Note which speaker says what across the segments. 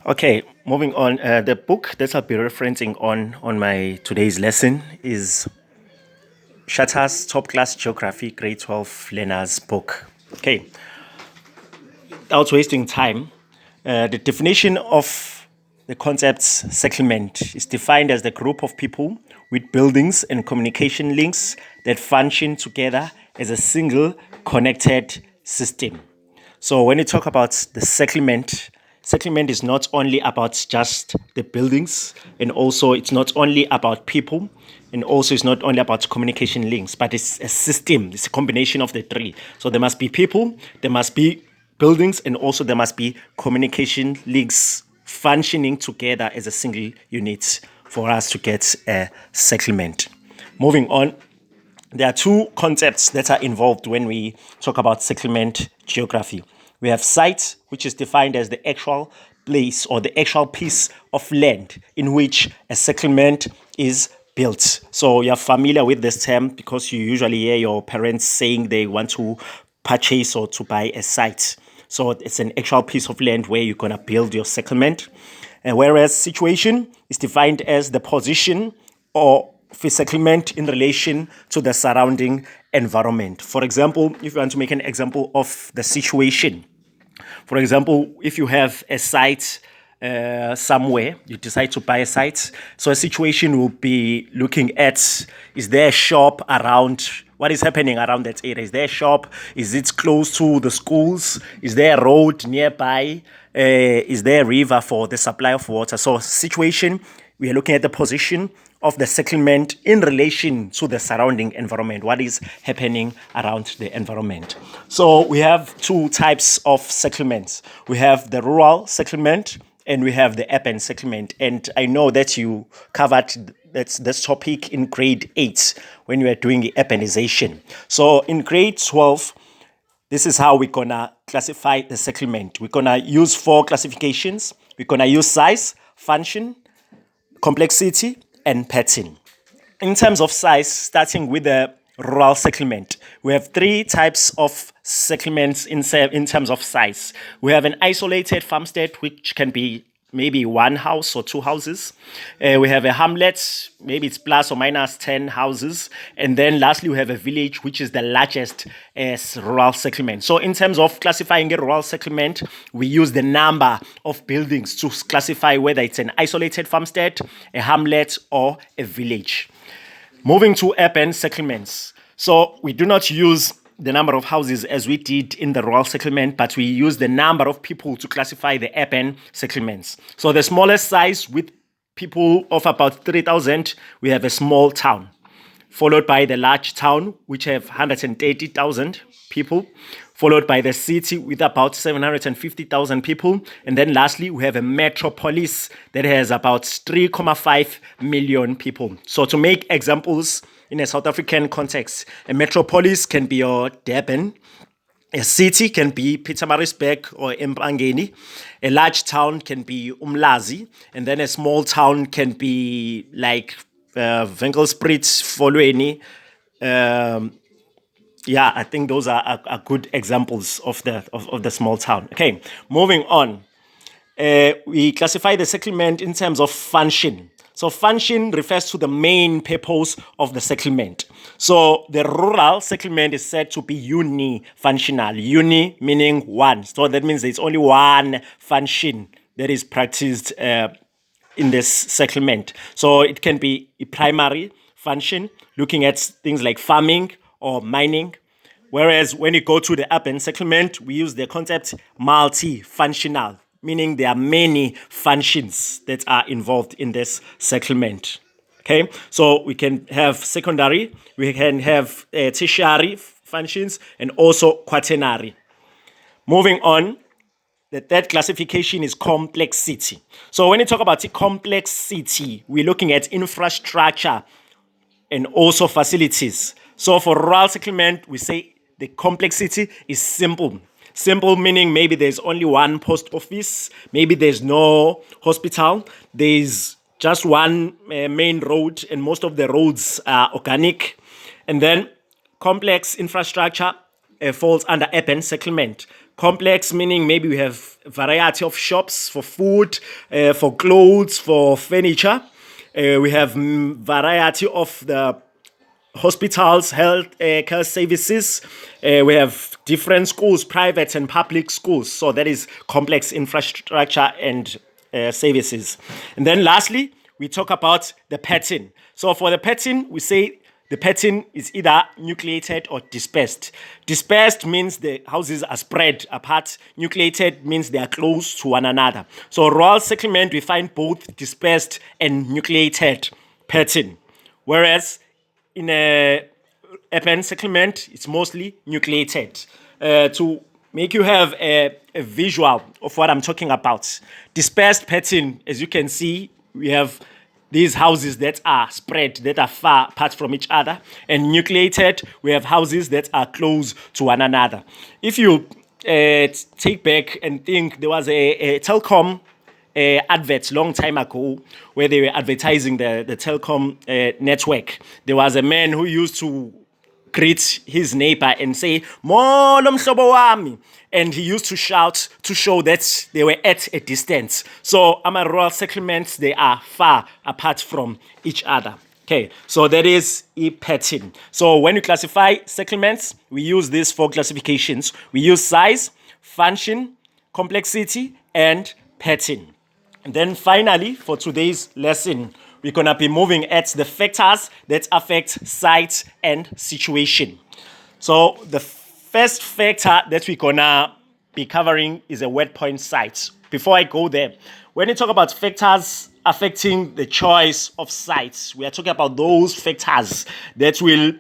Speaker 1: Okay, moving on. The book that I'll be referencing on my today's lesson is Shatter's Top Class Geography Grade 12 Learners book. Okay, without wasting time, the definition of the concept settlement is defined as the group of people with buildings and communication links that function together as a single connected system. So when you talk about the settlement, settlement is not only about just the buildings, and also it's not only about people, and also it's not only about communication links, but it's a system. It's a combination of the three. So there must be people, there must be buildings, and also there must be communication links functioning together as a single unit for us to get a settlement. Moving on, there are two concepts that are involved when we talk about settlement geography. We have site, which is defined as the actual place or the actual piece of land in which a settlement is built. So you're familiar with this term because you usually hear your parents saying they want to purchase or to buy a site. So it's an actual piece of land where you're going to build your settlement. And whereas situation is defined as the position or of a settlement in relation to the surrounding environment. For example, if you want to make an example of the situation, for example, if you have a site somewhere, you decide to buy a site. So a situation will be looking at, is there a shop around? What is happening around that area? Is there a shop? Is it close to the schools? Is there a road nearby? Is there a river for the supply of water? So situation, we are looking at the position of the settlement in relation to the surrounding environment, what is happening around the environment. So we have two types of settlements. We have the rural settlement and we have the urban settlement. And I know that you covered this topic in grade 8 when you were doing the urbanization. So in grade 12, this is how we're gonna classify the settlement. We're gonna use 4 classifications. We're gonna use size, function, complexity, and pattern. In terms of size, starting with the rural settlement, we have 3 types of settlements in terms of size. We have an isolated farmstead, which can be maybe 1 house or 2 houses. We have a hamlet, maybe it's plus or minus 10 houses. And then lastly, we have a village, which is the largest rural settlement. So in terms of classifying a rural settlement, we use the number of buildings to classify whether it's an isolated farmstead, a hamlet, or a village. Moving to urban settlements. So we do not use the number of houses as we did in the rural settlement, but we use the number of people to classify the urban settlements. So the smallest size with people of about 3,000, we have a small town, followed by the large town, which have 130,000 people, followed by the city with about 750,000 people. And then lastly, we have a metropolis that has about 3.5 million people. So to make examples in a South African context, a metropolis can be your Durban, a city can be Pietermaritzburg or Empangeni. A large town can be Umlazi. And then a small town can be like Winkelspruit, Folweni. Yeah, I think those are good examples of the small town. Okay, moving on. We classify the settlement in terms of function. So function refers to the main purpose of the settlement. So the rural settlement is said to be uni-functional. Uni meaning one. So that means there's only one function that is practiced in this settlement. So it can be a primary function, looking at things like farming or mining. Whereas when you go to the urban settlement, we use the concept multi-functional, meaning there are many functions that are involved in this settlement. Okay, so we can have secondary, we can have tertiary functions, and also quaternary. Moving on, the third classification is complexity. So when you talk about complexity, we're looking at infrastructure and also facilities. So for rural settlement, we say the complexity is simple. Simple meaning maybe there's only one post office, maybe there's no hospital, there's just one main road, and most of the roads are organic. And then complex infrastructure falls under urban settlement. Complex meaning maybe we have a variety of shops for food, for clothes, for furniture. We have variety of the hospitals, health care services. We have different schools, private and public schools. So that is complex infrastructure and services. And then lastly, we talk about the pattern. So for the pattern, we say the pattern is either nucleated or dispersed. Dispersed means the houses are spread apart. Nucleated means they are close to one another. So rural settlement, we find both dispersed and nucleated pattern. Whereas in a urban settlement, it's mostly nucleated. To make you have a visual of what I'm talking about. Dispersed pattern, as you can see, we have these houses that are spread, that are far apart from each other. And nucleated, we have houses that are close to one another. If you take back and think, there was a telecom adverts long time ago where they were advertising the telecom network. There was a man who used to greet his neighbor and say, "Molo mhlobo wami," and he used to shout to show that they were at a distance. So rural settlements, they are far apart from each other. Okay, so that is a pattern. So when we classify settlements, we use these four classifications. We use size, function, complexity, and pattern. And then finally, for today's lesson, we're going to be moving at the factors that affect site and situation. So the first factor that we're going to be covering is a word point site. Before I go there, when you talk about factors affecting the choice of sites, we are talking about those factors that will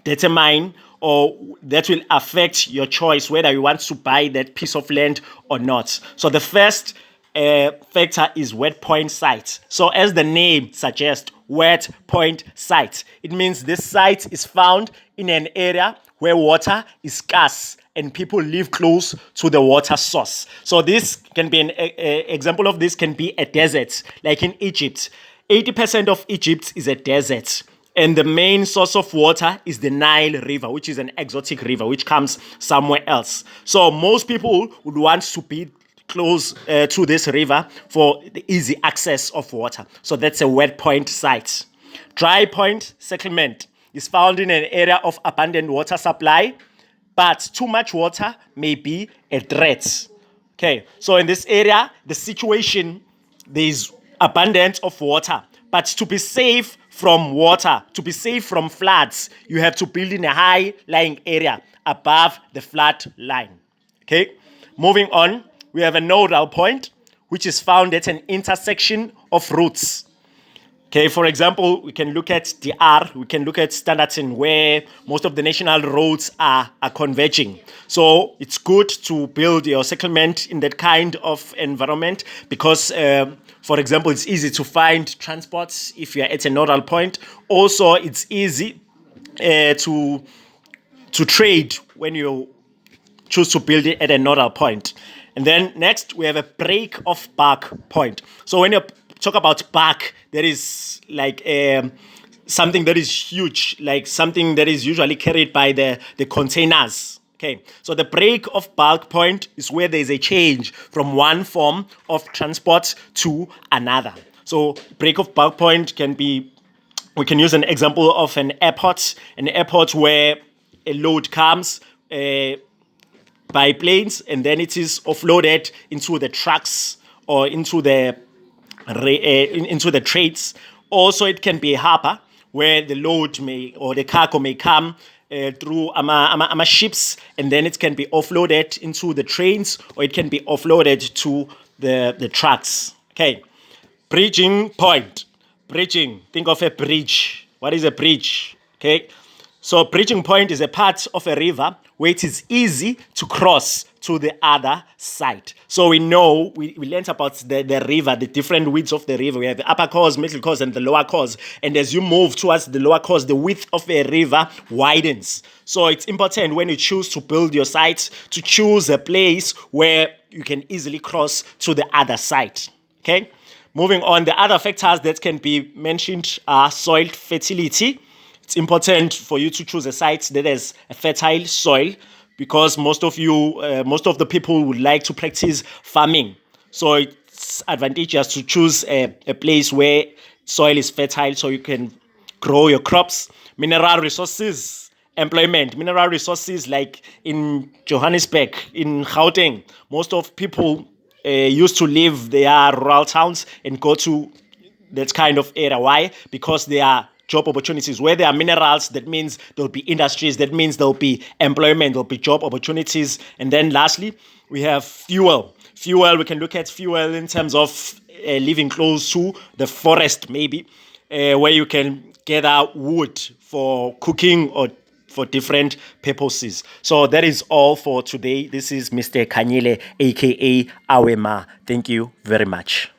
Speaker 1: determine or that will affect your choice whether you want to buy that piece of land or not. So the first factor is word point site. So as the name suggests, word point site, it means this site is found in an area where water is scarce and people live close to the water source. So this can be an example of this can be a desert, like in Egypt. 80% of Egypt is a desert. And the main source of water is the Nile River, which is an exotic river, which comes somewhere else. So most people would want to be close to this river for the easy access of water. So that's a word point site. Dry point settlement is found in an area of abundant water supply, but too much water may be a threat. Okay, so in this area, the situation, there is abundance of water, but to be safe from water, to be safe from floods, you have to build in a high-lying area above the flood line. Okay, moving on, we have a nodal point, which is found at an intersection of routes. Okay, for example, we can look at DR, we can look at Standerton, where most of the national roads are converging. So it's good to build your settlement in that kind of environment because, for example, it's easy to find transport if you're at a nodal point. Also, it's easy to trade when you choose to build it at a nodal point. And then next, we have a break of bark point. So when you talk about bark, there is like something that is huge, like something that is usually carried by the containers. Okay, so the break of bulk point is where there is a change from one form of transport to another. So break of bulk point can be, we can use an example of an airport where a load comes by planes and then it is offloaded into the trucks or into the trades. Also, it can be a harbor where the load may or the cargo may come through ships, and then it can be offloaded into the trains or it can be offloaded to the trucks. Okay, bridging point. Bridging. Think of a bridge. What is a bridge? Okay, so bridging point is a part of a river where it is easy to cross to the other side. So we know, we learned about the river, the different widths of the river. We have the upper course, middle course, and the lower course. And as you move towards the lower course, the width of a river widens. So it's important when you choose to build your site to choose a place where you can easily cross to the other side. Okay? Moving on, the other factors that can be mentioned are soil fertility. It's important for you to choose a site that has a fertile soil. because most of the people would like to practice farming. So it's advantageous to choose a place where soil is fertile so you can grow your crops. Mineral resources, employment, mineral resources like in Johannesburg, in Gauteng, most of people used to live their rural towns and go to that kind of area. Why? Because there are job opportunities. Where there are minerals, that means there'll be industries, that means there'll be employment, there'll be job opportunities. And then lastly, we have fuel. Fuel, we can look at fuel in terms of living close to the forest, maybe, where you can gather wood for cooking or for different purposes. So that is all for today. This is Mr. Khanyile, aka Awemah. Thank you very much.